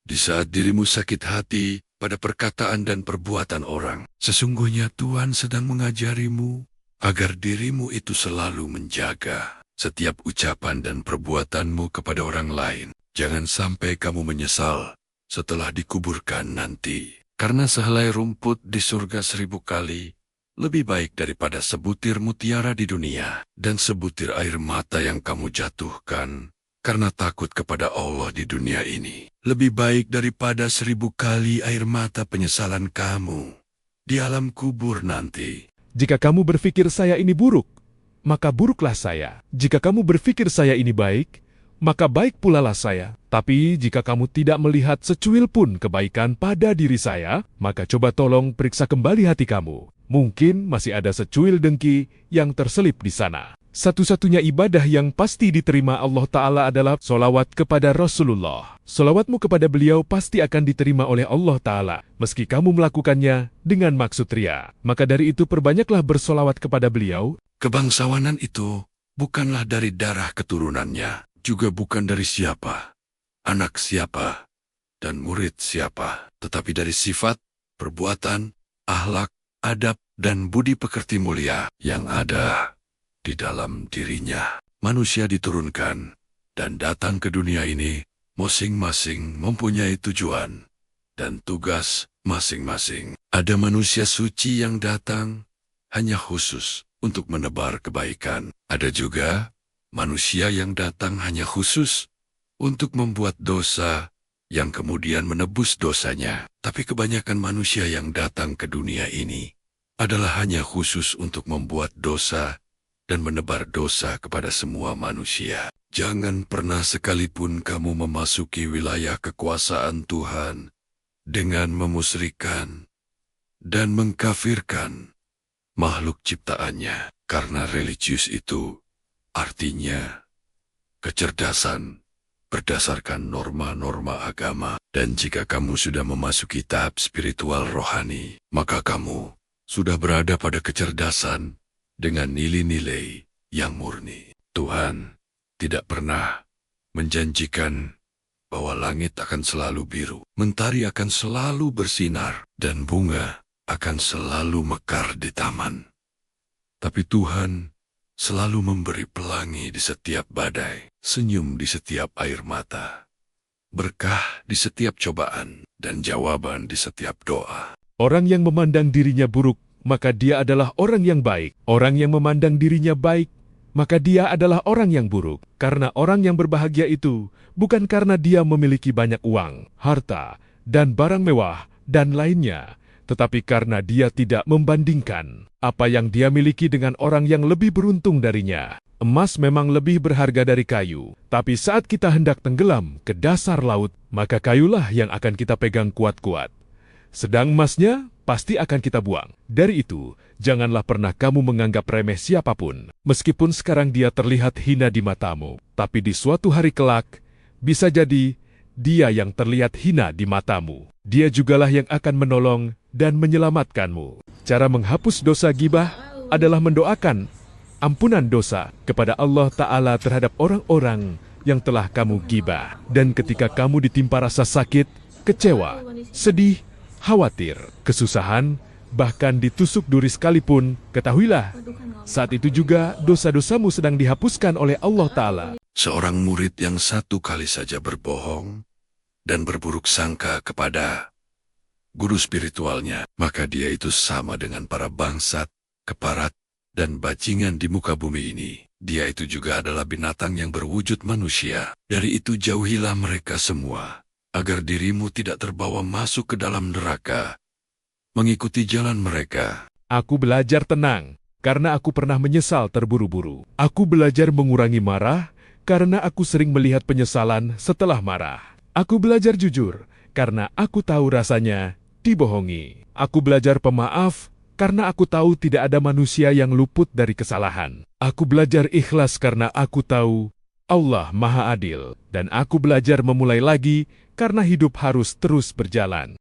Di saat dirimu sakit hati pada perkataan dan perbuatan orang, sesungguhnya Tuhan sedang mengajarimu agar dirimu itu selalu menjaga setiap ucapan dan perbuatanmu kepada orang lain. Jangan sampai kamu menyesal setelah dikuburkan nanti. Karena sehelai rumput di surga 1000 kali lebih baik daripada sebutir mutiara di dunia dan sebutir air mata yang kamu jatuhkan karena takut kepada Allah di dunia ini. Lebih baik daripada 1000 kali air mata penyesalan kamu di alam kubur nanti. Jika kamu berpikir saya ini buruk, maka buruklah saya. Jika kamu berpikir saya ini baik, maka baik pula lah saya. Tapi jika kamu tidak melihat secuil pun kebaikan pada diri saya, maka coba tolong periksa kembali hati kamu. Mungkin masih ada secuil dengki yang terselip di sana. Satu-satunya ibadah yang pasti diterima Allah Ta'ala adalah solawat kepada Rasulullah. Solawatmu kepada beliau pasti akan diterima oleh Allah Ta'ala, meski kamu melakukannya dengan maksud ria. Maka dari itu perbanyaklah bersolawat kepada beliau. Kebangsawanan itu bukanlah dari darah keturunannya, juga bukan dari siapa, anak siapa, dan murid siapa, tetapi dari sifat, perbuatan, akhlak, adab, dan budi pekerti mulia yang ada di dalam dirinya. Manusia diturunkan dan datang ke dunia ini masing-masing mempunyai tujuan dan tugas masing-masing. Ada manusia suci yang datang hanya khusus untuk menebar kebaikan. Ada juga manusia yang datang hanya khusus untuk membuat dosa yang kemudian menebus dosanya. Tapi kebanyakan manusia yang datang ke dunia ini adalah hanya khusus untuk membuat dosa dan menebar dosa kepada semua manusia. Jangan pernah sekalipun kamu memasuki wilayah kekuasaan Tuhan dengan memusyrikan dan mengkafirkan makhluk ciptaannya, karena religius itu artinya kecerdasan berdasarkan norma-norma agama. Dan jika kamu sudah memasuki tahap spiritual rohani, maka kamu sudah berada pada kecerdasan dengan nilai-nilai yang murni. Tuhan tidak pernah menjanjikan bahwa langit akan selalu biru, mentari akan selalu bersinar, dan bunga akan selalu mekar di taman. Tapi Tuhan selalu memberi pelangi di setiap badai, senyum di setiap air mata, berkah di setiap cobaan, dan jawaban di setiap doa. Orang yang memandang dirinya buruk, maka dia adalah orang yang baik. Orang yang memandang dirinya baik, maka dia adalah orang yang buruk. Karena orang yang berbahagia itu bukan karena dia memiliki banyak uang, harta, dan barang mewah, dan lainnya, tetapi karena dia tidak membandingkan apa yang dia miliki dengan orang yang lebih beruntung darinya. Emas memang lebih berharga dari kayu, tapi saat kita hendak tenggelam ke dasar laut, maka kayulah yang akan kita pegang kuat-kuat. Sedang emasnya pasti akan kita buang. Dari itu, janganlah pernah kamu menganggap remeh siapapun, meskipun sekarang dia terlihat hina di matamu. Tapi di suatu hari kelak, bisa jadi dia yang terlihat hina di matamu. Dia jugalah yang akan menolong dan menyelamatkanmu. Cara menghapus dosa gibah adalah mendoakan ampunan dosa kepada Allah Ta'ala terhadap orang-orang yang telah kamu gibah. Dan ketika kamu ditimpa rasa sakit, kecewa, sedih, khawatir, kesusahan, bahkan ditusuk duri sekalipun, ketahuilah, saat itu juga dosa-dosamu sedang dihapuskan oleh Allah Ta'ala. Seorang murid yang satu kali saja berbohong dan berburuk sangka kepada guru spiritualnya, maka dia itu sama dengan para bangsat, keparat, dan bajingan di muka bumi ini. Dia itu juga adalah binatang yang berwujud manusia. Dari itu jauhilah mereka semua, agar dirimu tidak terbawa masuk ke dalam neraka, mengikuti jalan mereka. Aku belajar tenang, karena aku pernah menyesal terburu-buru. Aku belajar mengurangi marah, karena aku sering melihat penyesalan setelah marah. Aku belajar jujur, karena aku tahu rasanya dibohongi. Aku belajar pemaaf, karena aku tahu tidak ada manusia yang luput dari kesalahan. Aku belajar ikhlas karena aku tahu Allah Maha Adil. Dan aku belajar memulai lagi, karena hidup harus terus berjalan.